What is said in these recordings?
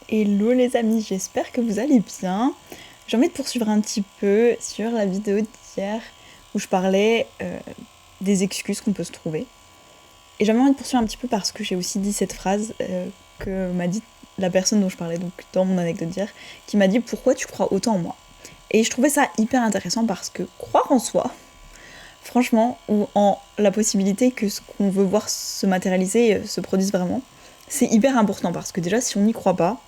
Hello les amis, j'espère que vous allez bien. J'ai envie de poursuivre un petit peu sur la vidéo d'hier où je parlais des excuses qu'on peut se trouver. Et j'avais envie de poursuivre un petit peu parce que j'ai aussi dit cette phrase que m'a dit la personne dont je parlais, donc dans mon anecdote d'hier, qui m'a dit pourquoi tu crois autant en moi. Et je trouvais ça hyper intéressant parce que croire en soi, franchement, ou en la possibilité que ce qu'on veut voir se matérialiser se produise vraiment, c'est hyper important parce que déjà si on n'y croit pas,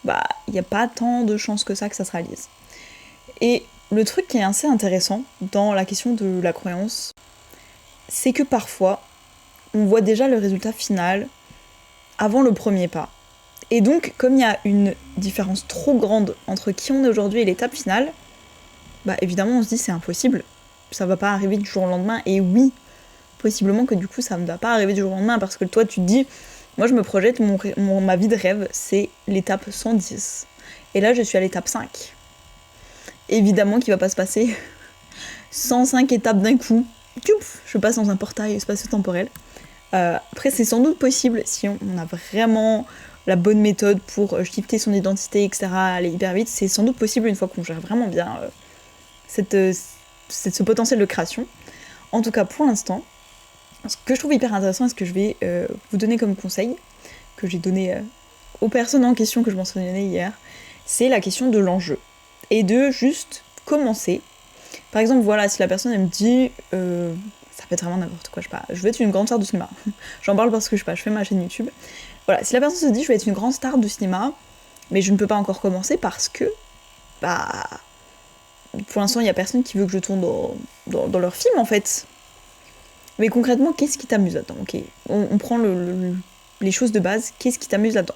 bah, il n'y a pas tant de chances que ça se réalise. Et le truc qui est assez intéressant dans la question de la croyance, c'est que parfois, on voit déjà le résultat final avant le premier pas. Et donc, comme il y a une différence trop grande entre qui on est aujourd'hui et l'étape finale, bah évidemment on se dit c'est impossible, ça va pas arriver du jour au lendemain. Et oui, possiblement que du coup ça ne va pas arriver du jour au lendemain parce que toi tu te dis, moi je me projette, ma vie de rêve c'est l'étape 110. Et là je suis à l'étape 5. Évidemment qu'il va pas se passer 105 étapes d'un coup. Je passe dans un portail spatio-temporel. Après, c'est sans doute possible si on a vraiment la bonne méthode pour shifter son identité, etc., aller hyper vite. C'est sans doute possible une fois qu'on gère vraiment bien ce potentiel de création. En tout cas, pour l'instant, ce que je trouve hyper intéressant et ce que je vais vous donner comme conseil, que j'ai donné aux personnes en question que je mentionnais hier, c'est la question de l'enjeu. Et de juste commencer. Par exemple, voilà, si la personne elle me dit, ça peut être vraiment n'importe quoi, je sais pas, je veux être une grande star de cinéma. J'en parle parce que je sais pas, je fais ma chaîne YouTube. Voilà, si la personne se dit, je veux être une grande star de cinéma, mais je ne peux pas encore commencer parce que, bah, pour l'instant, il y a personne qui veut que je tourne dans leur film en fait. Mais concrètement, qu'est-ce qui t'amuse là-dedans? Ok, on prend les choses de base, qu'est-ce qui t'amuse là-dedans?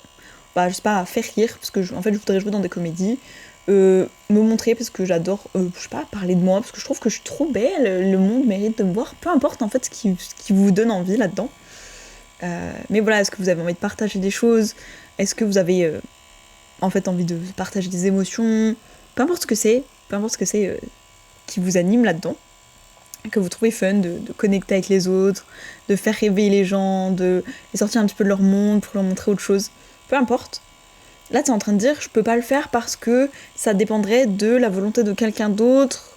Bah, je sais pas, faire rire, parce que en fait, je voudrais jouer dans des comédies. Me montrer parce que j'adore, je sais pas, parler de moi, parce que je trouve que je suis trop belle, le monde mérite de me voir, peu importe en fait ce qui vous donne envie là-dedans. Mais voilà, est-ce que vous avez envie de partager des choses? Est-ce que vous avez en fait envie de partager des émotions? Peu importe ce que c'est, qui vous anime là-dedans, que vous trouvez fun de connecter avec les autres, de faire rêver les gens, de les sortir un petit peu de leur monde pour leur montrer autre chose. Peu importe. Là, t'es en train de dire, je peux pas le faire parce que ça dépendrait de la volonté de quelqu'un d'autre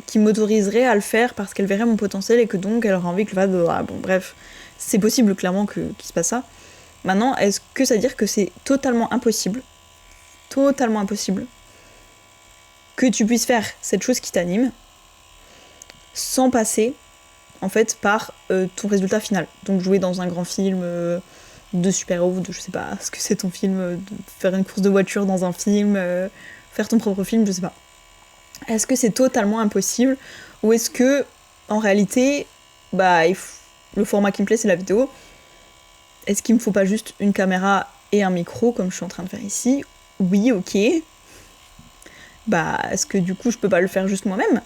qui m'autoriserait à le faire parce qu'elle verrait mon potentiel et que donc elle aurait envie que je fasse. Ah, bon, bref, c'est possible clairement qu'il se passe ça. Maintenant, est-ce que ça veut dire que c'est totalement impossible, que tu puisses faire cette chose qui t'anime sans passer en fait par ton résultat final? Donc jouer dans un grand film de super-héros, je sais pas ce que c'est ton film, de faire une course de voiture dans un film, faire ton propre film, je sais pas. Est-ce que c'est totalement impossible ou est-ce que en réalité, bah le format qui me plaît c'est la vidéo. Est-ce qu'il me faut pas juste une caméra et un micro comme je suis en train de faire ici? Oui, ok. Bah est-ce que du coup je peux pas le faire juste moi-même?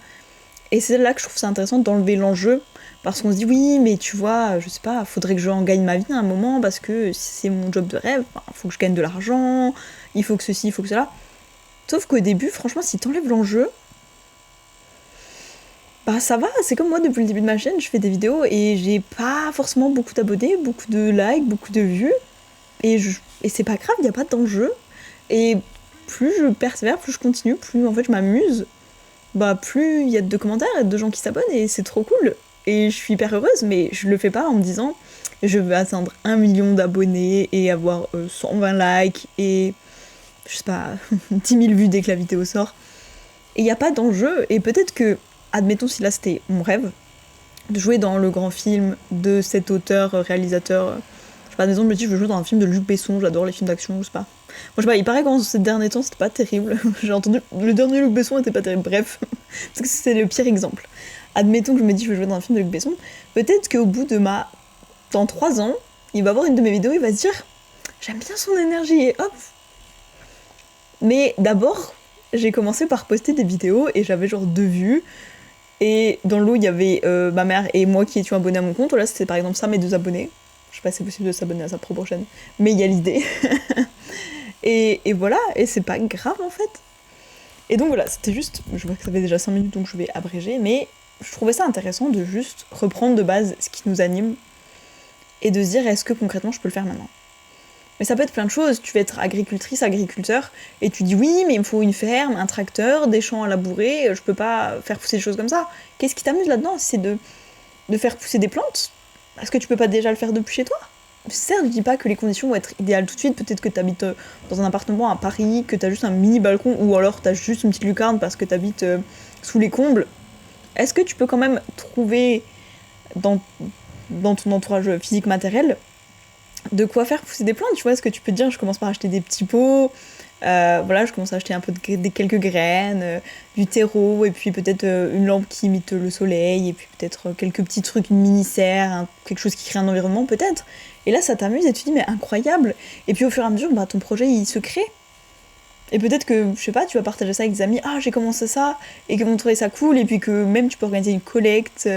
Et c'est là que je trouve ça intéressant d'enlever l'enjeu, parce qu'on se dit oui mais tu vois, je sais pas, faudrait que j'en gagne ma vie à un moment parce que c'est mon job de rêve, faut que je gagne de l'argent, il faut que ceci, il faut que cela. Sauf qu'au début, franchement, si t'enlèves l'enjeu, bah ça va, c'est comme moi depuis le début de ma chaîne, je fais des vidéos et j'ai pas forcément beaucoup d'abonnés, beaucoup de likes, beaucoup de vues, et c'est pas grave, y a pas d'enjeu. Et plus je persévère, plus je continue, plus en fait je m'amuse, bah plus il y a de commentaires et de gens qui s'abonnent et c'est trop cool. Et je suis hyper heureuse, mais je le fais pas en me disant je veux atteindre 1 million d'abonnés et avoir 120 likes et je sais pas, 10 000 vues dès que la vidéo sort. Et il n'y a pas d'enjeu, et peut-être que, admettons si là c'était mon rêve, de jouer dans le grand film de cet auteur, réalisateur, je sais pas, admettons je me dis je veux jouer dans un film de Luc Besson, j'adore les films d'action, je sais pas. Moi je sais pas, il paraît qu'en ces derniers temps c'était pas terrible, j'ai entendu, le dernier Luc Besson était pas terrible, bref, parce que c'est le pire exemple. Admettons que je me dis je veux jouer dans un film de Luc Besson, peut-être qu'au bout de dans 3 ans, il va voir une de mes vidéos, il va se dire j'aime bien son énergie, et hop. Mais d'abord, j'ai commencé par poster des vidéos et j'avais genre 2 vues. Et dans le lot, il y avait ma mère et moi qui étions abonnés à mon compte. Là, c'était par exemple ça, mes 2 abonnés. Je sais pas si c'est possible de s'abonner à sa propre chaîne, mais il y a l'idée. et voilà, et c'est pas grave en fait. Et donc voilà, c'était juste, je vois que ça fait déjà 5 minutes donc je vais abréger, mais je trouvais ça intéressant de juste reprendre de base ce qui nous anime et de se dire est-ce que concrètement je peux le faire maintenant. Mais ça peut être plein de choses. Tu vas être agricultrice, agriculteur, et tu dis oui, mais il me faut une ferme, un tracteur, des champs à labourer, je peux pas faire pousser des choses comme ça. Qu'est-ce qui t'amuse là-dedans? C'est de faire pousser des plantes? Est-ce que tu peux pas déjà le faire depuis chez toi? Certes, je dis pas que les conditions vont être idéales tout de suite, peut-être que t'habites dans un appartement à Paris, que t'as juste un mini balcon, ou alors t'as juste une petite lucarne parce que t'habites sous les combles. Est-ce que tu peux quand même trouver dans, dans ton entourage physique matériel de quoi faire pousser des plantes, tu vois? Est-ce que tu peux te dire, je commence par acheter des petits pots, voilà, je commence à acheter un peu quelques graines, du terreau, et puis peut-être une lampe qui imite le soleil, et puis peut-être quelques petits trucs, une mini-serre, quelque chose qui crée un environnement, peut-être. Et là, ça t'amuse, et tu te dis, mais incroyable! Et puis au fur et à mesure, bah, ton projet, il se crée. Et peut-être que, je sais pas, tu vas partager ça avec des amis, ah j'ai commencé ça, et qu'ils vont trouver ça cool, et puis que même tu peux organiser une collecte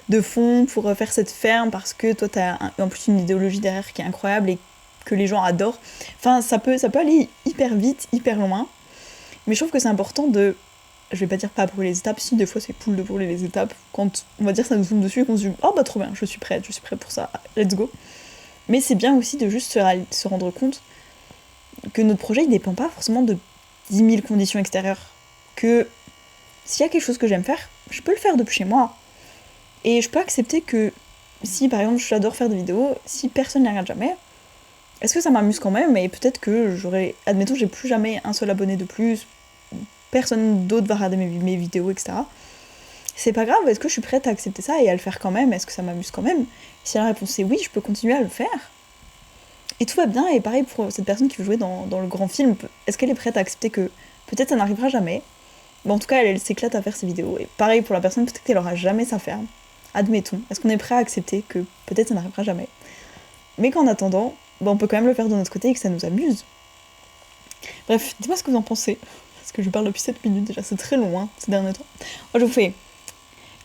de fonds pour faire cette ferme, parce que toi t'as en plus une idéologie derrière qui est incroyable et que les gens adorent. Enfin, ça peut aller hyper vite, hyper loin, mais je trouve que c'est important de, je vais pas dire pas brûler les étapes, si des fois c'est cool de brûler les étapes, quand on va dire ça nous tombe dessus et qu'on se dit, oh bah trop bien, je suis prête pour ça, let's go. Mais c'est bien aussi de juste se rendre compte que notre projet il dépend pas forcément de 10 000 conditions extérieures. Que s'il y a quelque chose que j'aime faire, je peux le faire depuis chez moi. Et je peux accepter que si par exemple j'adore faire des vidéos, si personne ne les regarde jamais, est-ce que ça m'amuse quand même? Et peut-être que admettons, j'ai plus jamais un seul abonné de plus, personne d'autre va regarder mes vidéos, etc. C'est pas grave, est-ce que je suis prête à accepter ça et à le faire quand même? Est-ce que ça m'amuse quand même? Si la réponse est oui, je peux continuer à le faire. Et tout va bien, et pareil pour cette personne qui veut jouer dans le grand film, est-ce qu'elle est prête à accepter que peut-être ça n'arrivera jamais, mais en tout cas elle s'éclate à faire ses vidéos. Et pareil pour la personne, peut-être qu'elle aura jamais sa ferme. Admettons, est-ce qu'on est prêt à accepter que peut-être ça n'arrivera jamais, mais qu'en attendant, on peut quand même le faire de notre côté et que ça nous amuse. Bref, dis-moi ce que vous en pensez, parce que je parle depuis 7 minutes déjà, c'est très long ces derniers temps. Moi je vous fais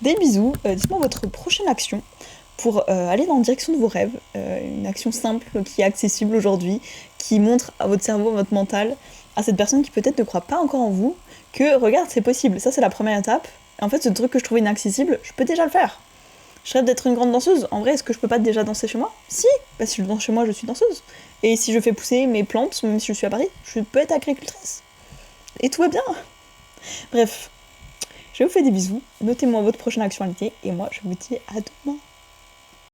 des bisous, dites-moi votre prochaine action pour aller dans la direction de vos rêves, une action simple qui est accessible aujourd'hui, qui montre à votre cerveau, à votre mental, à cette personne qui peut-être ne croit pas encore en vous, que regarde, c'est possible, ça c'est la première étape. Et en fait, ce truc que je trouvais inaccessible, je peux déjà le faire. Je rêve d'être une grande danseuse. En vrai, est-ce que je peux pas déjà danser chez moi? Si, bah si je danse chez moi, je suis danseuse. Et si je fais pousser mes plantes, même si je suis à Paris, je peux être agricultrice. Et tout va bien. Bref, je vous fais des bisous, notez-moi votre prochaine actualité, et moi je vous dis à demain.